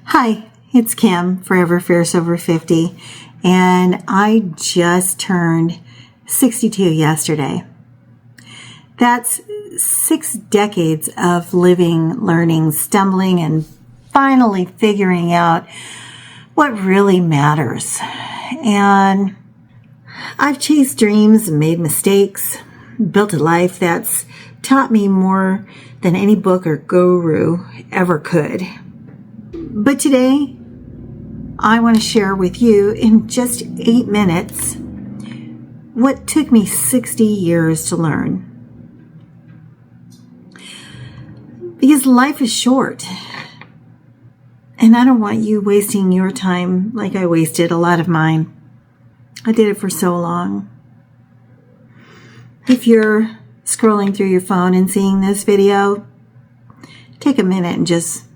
Hi, it's Kim, Forever Fierce Over 50, and I just turned 62 yesterday. That's 6 decades of living, learning, stumbling, and finally figuring out what really matters. And I've chased dreams and made mistakes, built a life that's taught me more than any book or guru ever could. But today, I want to share with you in just 8 minutes what took me 60 years to learn. Because life is short, and I don't want you wasting your time like I wasted a lot of mine. I did it for so long. If you're scrolling through your phone and seeing this video, take a minute and just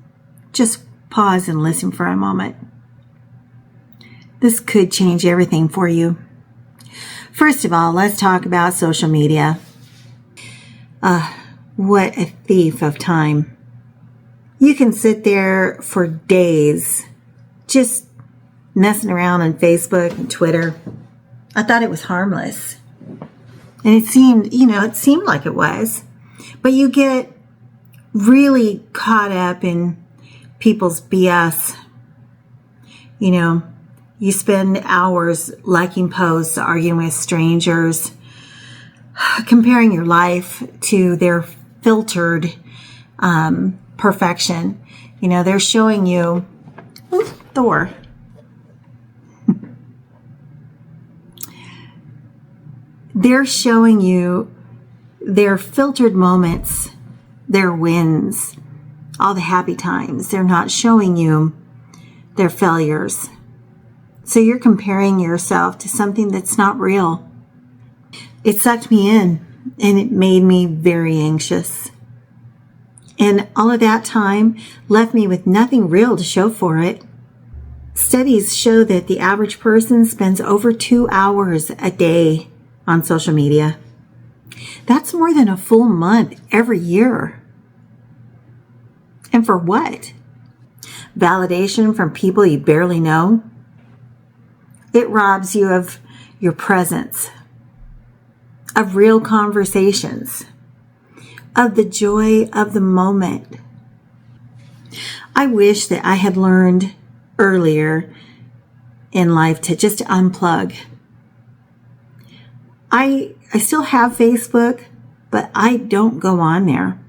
pause and listen for a moment. This could change everything for you. First of all, let's talk about social media. What a thief of time. You can sit there for days just messing around on Facebook and Twitter. I thought it was harmless. And it seemed like it was. But you get really caught up in people's BS. You spend hours liking posts, arguing with strangers, comparing your life to their filtered perfection. They're showing you Thor. They're showing you their filtered moments, their wins, all the happy times. They're not showing you their failures. So you're comparing yourself to something that's not real. It sucked me in, and it made me very anxious. And all of that time left me with nothing real to show for it. Studies show that the average person spends over 2 hours a day on social media. That's more than a full month every year. And for what? Validation from people you barely know? It robs you of your presence, of real conversations, of the joy of the moment. I wish that I had learned earlier in life to just unplug. I still have Facebook, but I don't go on there.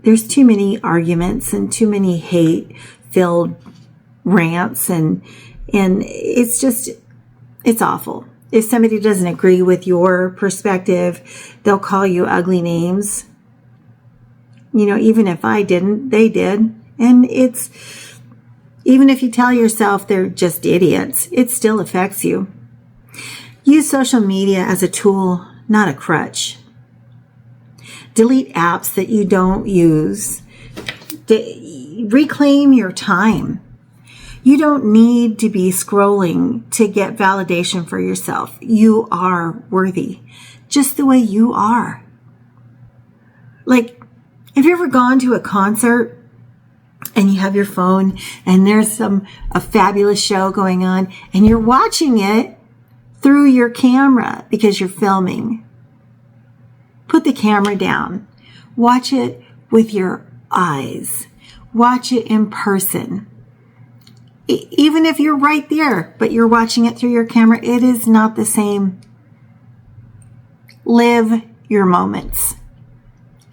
There's too many arguments and too many hate-filled rants, and it's awful. If somebody doesn't agree with your perspective, they'll call you ugly names. Even if I didn't, they did. And even if you tell yourself they're just idiots, it still affects you. Use social media as a tool, not a crutch. Delete apps that you don't use. Reclaim your time. You don't need to be scrolling to get validation for yourself. You are worthy, just the way you are. Like, have you ever gone to a concert and you have your phone and there's a fabulous show going on and you're watching it through your camera because you're filming? Put the camera down. Watch it with your eyes. Watch it in person. Even if you're right there, but you're watching it through your camera, it is not the same. Live your moments.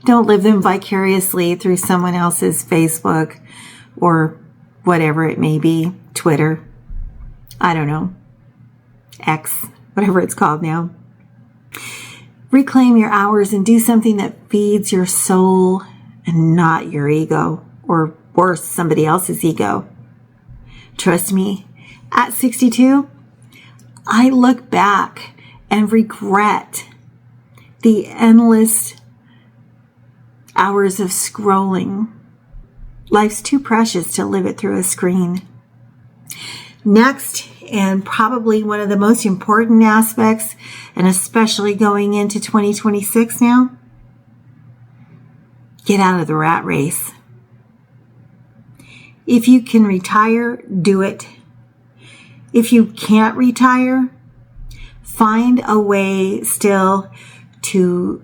Don't live them vicariously through someone else's Facebook or whatever it may be, Twitter. I don't know. X, whatever it's called now. Reclaim your hours and do something that feeds your soul and not your ego, or worse, somebody else's ego. Trust me, at 62, I look back and regret the endless hours of scrolling. Life's too precious to live it through a screen. Next, and probably one of the most important aspects, and especially going into 2026 now, get out of the rat race. If you can retire, do it. If you can't retire, find a way still to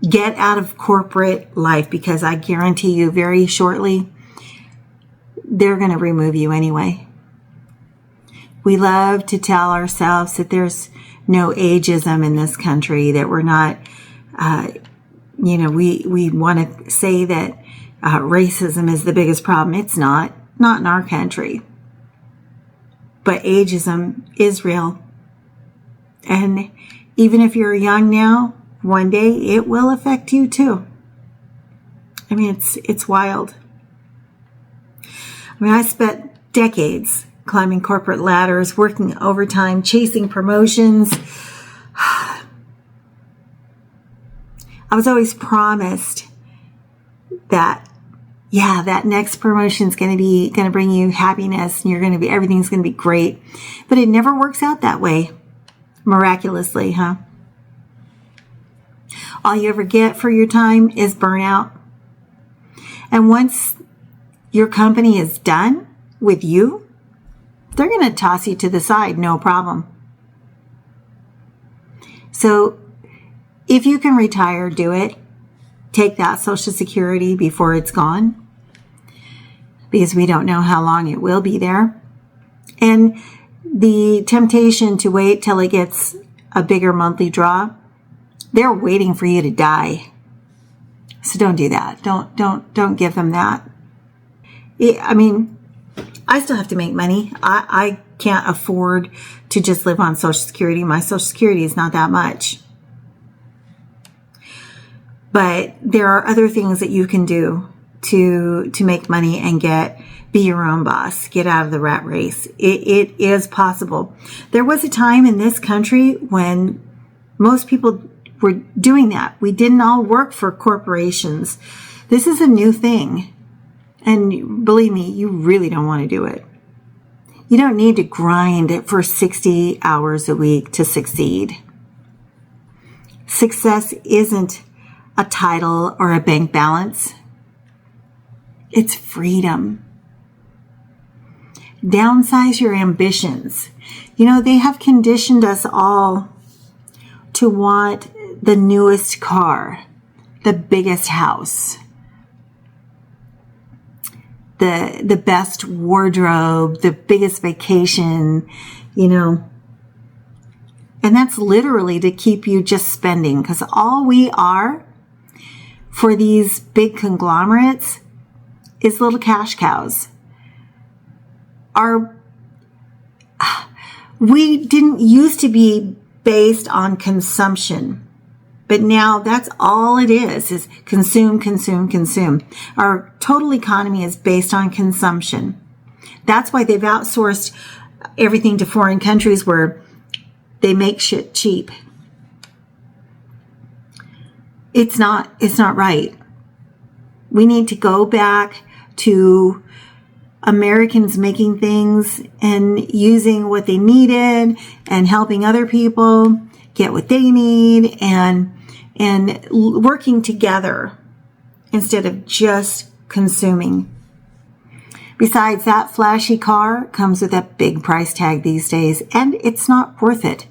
get out of corporate life, because I guarantee you very shortly, they're going to remove you anyway. We love to tell ourselves that there's no ageism in this country, that we're not, we want to say that racism is the biggest problem. It's not in our country. But ageism is real. And even if you're young now, one day it will affect you too. I mean, it's wild. I mean, I spent decades climbing corporate ladders, working overtime, chasing promotions. I was always promised that, that next promotion is going to bring you happiness, and everything's going to be great. But it never works out that way. Miraculously, huh? All you ever get for your time is burnout. And once your company is done with you, they're going to toss you to the side, no problem. So if you can retire, do it. Take that Social Security before it's gone, because we don't know how long it will be there. And the temptation to wait till it gets a bigger monthly draw, they're waiting for you to die. So don't do that. Don't give them that. I mean, I still have to make money. I can't afford to just live on Social Security. My Social Security is not that much. But there are other things that you can do to make money and be your own boss, get out of the rat race. It is possible. There was a time in this country when most people were doing that. We didn't all work for corporations. This is a new thing. And believe me, you really don't want to do it. You don't need to grind for 60 hours a week to succeed. Success isn't a title or a bank balance. It's freedom. Downsize your ambitions. They have conditioned us all to want the newest car, the biggest house, the best wardrobe, the biggest vacation, And that's literally to keep you just spending, because all we are for these big conglomerates is little cash cows. We didn't used to be based on consumption, but now that's all it is consume, consume, consume. Our total economy is based on consumption. That's why they've outsourced everything to foreign countries where they make shit cheap. It's not right. We need to go back to Americans making things and using what they needed and helping other people get what they need and working together instead of just consuming. Besides, that flashy car comes with a big price tag these days, and it's not worth it.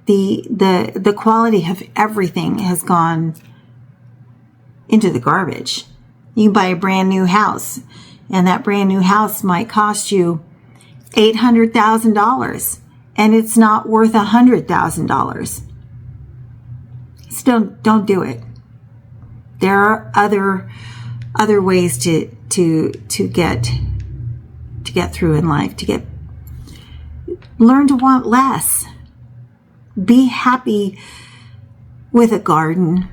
The quality of everything has gone into the garbage. You can buy a brand new house, and that brand new house might cost you $800,000, and it's not worth $100,000. So don't do it. There are other ways to get through in life, learn to want less. Be happy with a garden.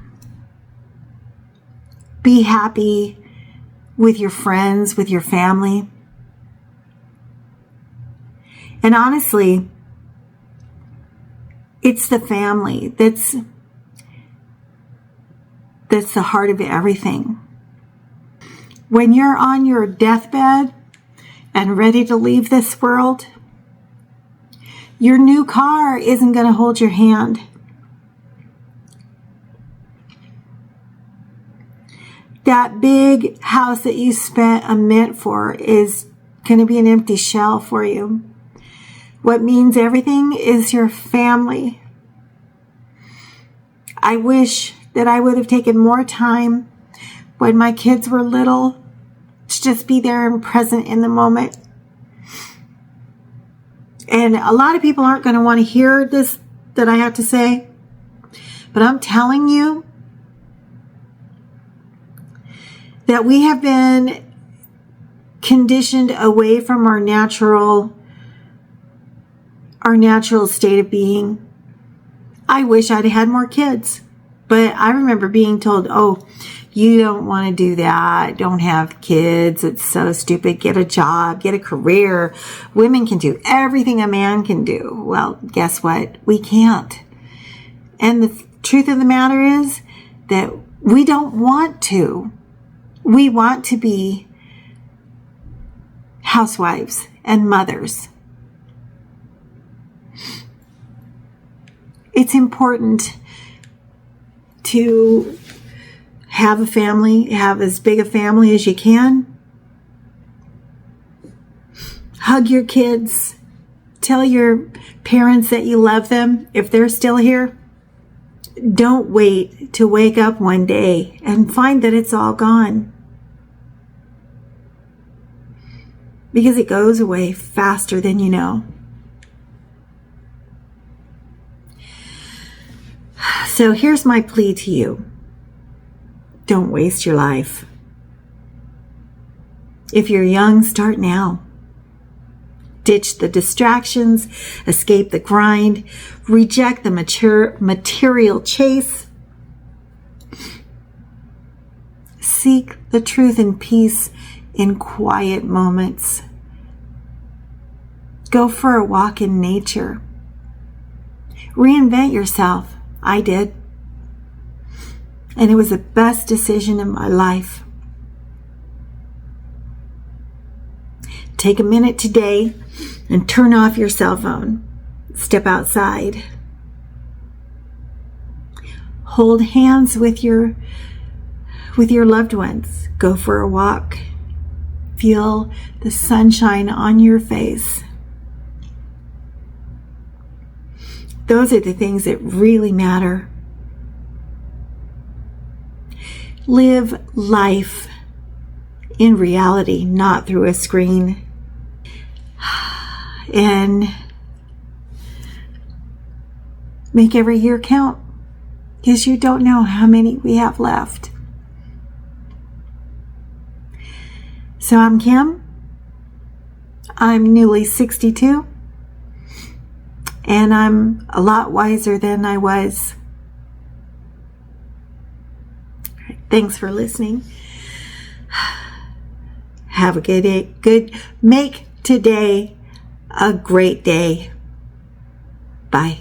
Be happy with your friends, with your family. And honestly, it's the family that's the heart of everything. When you're on your deathbed and ready to leave this world, your new car isn't going to hold your hand. That big house that you spent a mint for is going to be an empty shell for you. What means everything is your family. I wish that I would have taken more time when my kids were little to just be there and present in the moment. And a lot of people aren't going to want to hear this that I have to say, but I'm telling you that we have been conditioned away from our natural state of being. I wish I'd had more kids, but I remember being told, oh, you don't want to do that. Don't have kids. It's so stupid. Get a job, get a career. Women can do everything a man can do. Well, guess what? We can't. And the truth of the matter is that we don't want to. We want to be housewives and mothers. It's important to have a family, have as big a family as you can. Hug your kids. Tell your parents that you love them if they're still here. Don't wait to wake up one day and find that it's all gone. Because it goes away faster than you know. So here's my plea to you. Don't waste your life. If you're young, start now. Ditch the distractions, escape the grind, reject the material chase. Seek the truth and peace in quiet moments. Go for a walk in nature. Reinvent yourself. I did. And it was the best decision in my life. Take a minute today and turn off your cell phone. Step outside. Hold hands with your loved ones. Go for a walk. Feel the sunshine on your face. Those are the things that really matter. Live life in reality, not through a screen. And make every year count, because you don't know how many we have left. So I'm Kim. I'm newly 62. And I'm a lot wiser than I was. Thanks for listening. Have a good day. Make today a great day. Bye.